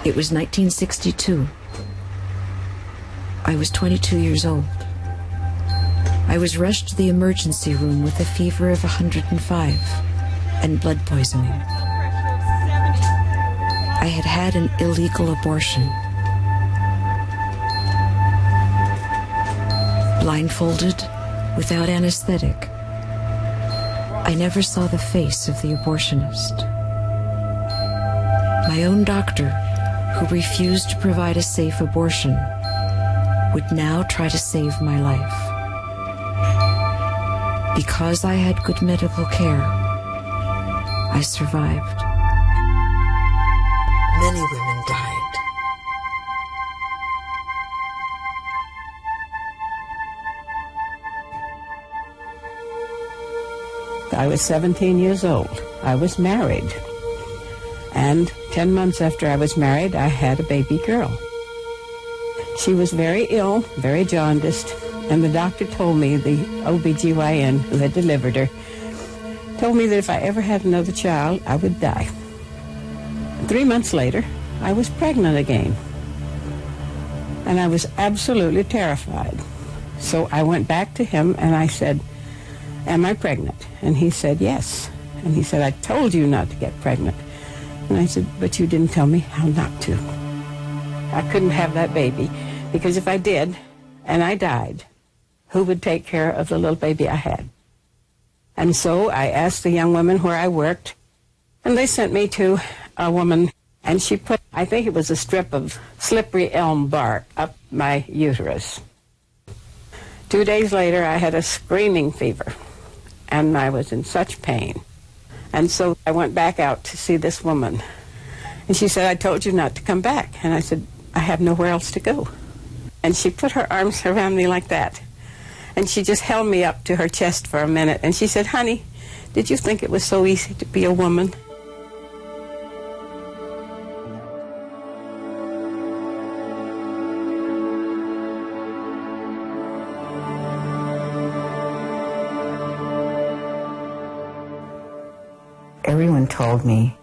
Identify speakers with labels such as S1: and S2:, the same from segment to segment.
S1: It was 1962. I was 22 years old. I was rushed to the emergency room with a fever of 105 and blood poisoning. I had had an illegal abortion. Blindfolded, without anesthetic, I never saw the face of the abortionist. My own doctor, who refused to provide a safe abortion, would now try to save my life. Because I had good medical care, I survived.
S2: Many women died.
S3: I was 17 years old. I was married. And 10 months after I was married, I had a baby girl. She was very ill, very jaundiced, and the doctor told me, the OBGYN who had delivered her, told me that if I ever had another child, I would die. 3 months later, I was pregnant again. And I was absolutely terrified. So I went back to him and I said, "Am I pregnant?" And he said, "Yes." And he said, "I told you not to get pregnant." And I said, "But you didn't tell me how not to." I couldn't have that baby, because if I did, and I died, who would take care of the little baby I had? And so I asked the young women where I worked, and they sent me to a woman, and she put, I think it was a strip of slippery elm bark up my uterus. 2 days later, I had a screaming fever, and I was in such pain. And so I went back out to see this woman. And she said, "I told you not to come back." And I said, "I have nowhere else to go." And she put her arms around me like that. And she just held me up to her chest for a minute. And she said, "Honey, did you think it was so easy to be a woman?"
S4: Everyone told me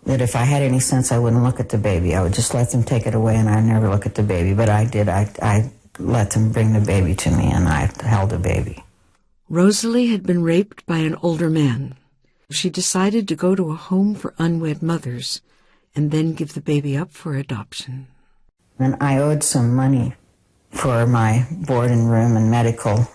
S4: that if I had any sense, I wouldn't look at the baby. I would just let them take it away, and I'd never look at the baby. But I did. I let them bring the baby to me, and I held the baby.
S1: Rosalie had been raped by an older man. She decided to go to a home for unwed mothers and then give the baby up for adoption.
S4: And I owed some money for my board and room and medical.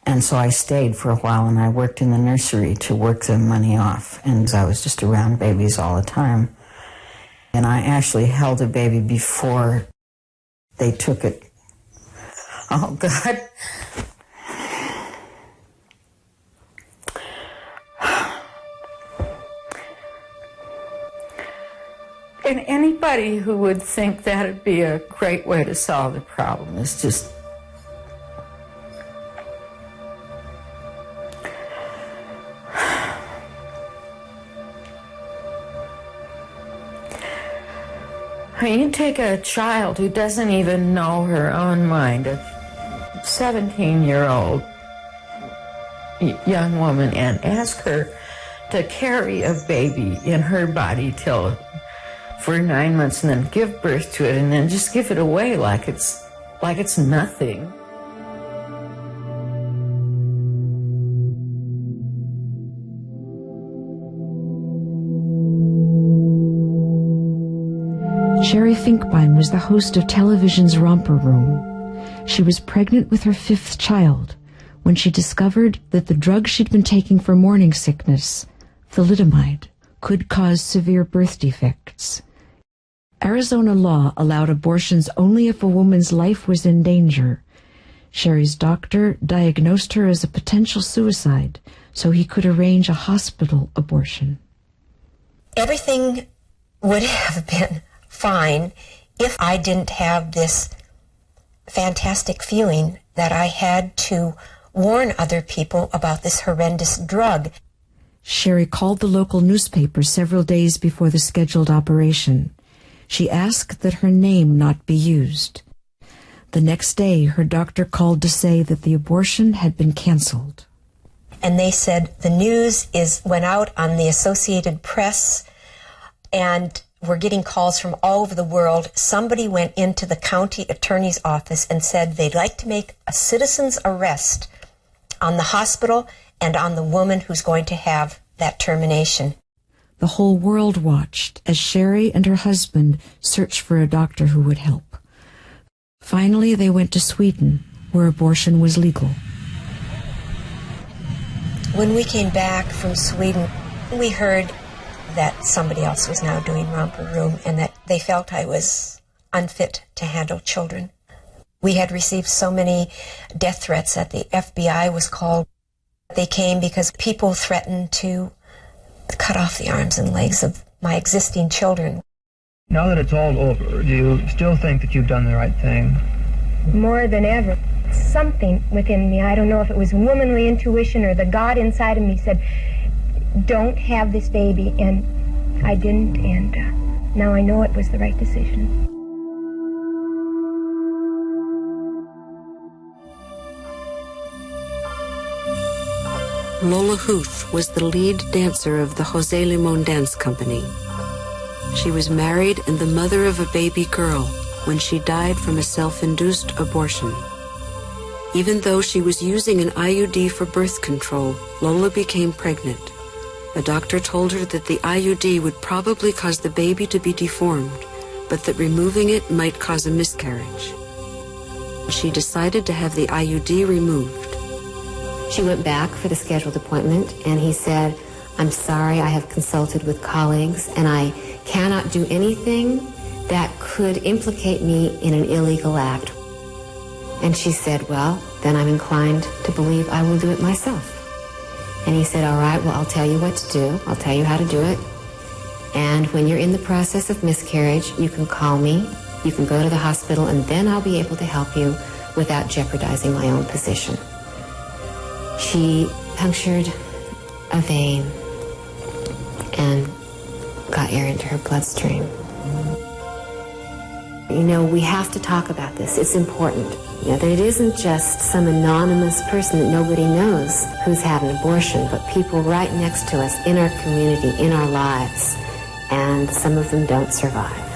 S4: And so I stayed for a while, and I worked in the nursery to work the money off. And I was just around babies all the time. And I actually held a baby before they took it. Oh, God. And anybody who would think that would be a great way to solve the problem is just... You take a child who doesn't even know her own mind, a 17-year-old young woman, and ask her to carry a baby in her body for 9 months, and then give birth to it, and then just give it away like it's nothing.
S1: Sherry Finkbein was the host of television's Romper Room. She was pregnant with her 5th child when she discovered that the drug she'd been taking for morning sickness, thalidomide, could cause severe birth defects. Arizona law allowed abortions only if a woman's life was in danger. Sherry's doctor diagnosed her as a potential suicide, so he could arrange a hospital abortion.
S2: Everything would have been fine if I didn't have this fantastic feeling that I had to warn other people about this horrendous drug.
S1: Sherry called the local newspaper several days before the scheduled operation. She asked that her name not be used. The next day, her doctor called to say that the abortion had been canceled.
S2: And they said the news went out on the Associated Press, and were getting calls from all over the world. Somebody went into the county attorney's office and said they'd like to make a citizen's arrest on the hospital and on the woman who's going to have that termination.
S1: The whole world watched as Sherry and her husband searched for a doctor who would help. Finally, they went to Sweden, where abortion was legal.
S2: When we came back from Sweden, we heard that somebody else was now doing Romper Room and that they felt I was unfit to handle children. We had received so many death threats that the FBI was called. They came because people threatened to cut off the arms and legs of my existing children.
S5: Now that it's all over, do you still think that you've done the right thing?
S6: More than ever. Something within me, I don't know if it was womanly intuition or the God inside of me said, don't have this baby, and I didn't, and now I know it was the right decision.
S1: Lola Huth was the lead dancer of the Jose Limon Dance Company. She was married and the mother of a baby girl when she died from a self-induced abortion. Even though she was using an IUD for birth control, Lola became pregnant. A doctor told her that the IUD would probably cause the baby to be deformed, but that removing it might cause a miscarriage. She decided to have the IUD removed.
S7: She went back for the scheduled appointment, and he said, I'm sorry, I have consulted with colleagues, and I cannot do anything that could implicate me in an illegal act. And she said, well, then I'm inclined to believe I will do it myself. And he said, all right, well, I'll tell you what to do. I'll tell you how to do it. And when you're in the process of miscarriage, you can call me, you can go to the hospital, and then I'll be able to help you without jeopardizing my own position. She punctured a vein and got air into her bloodstream. You know, we have to talk about this. It's important. You know, that it isn't just some anonymous person that nobody knows who's had an abortion, but people right next to us in our community, in our lives, and some of them don't survive.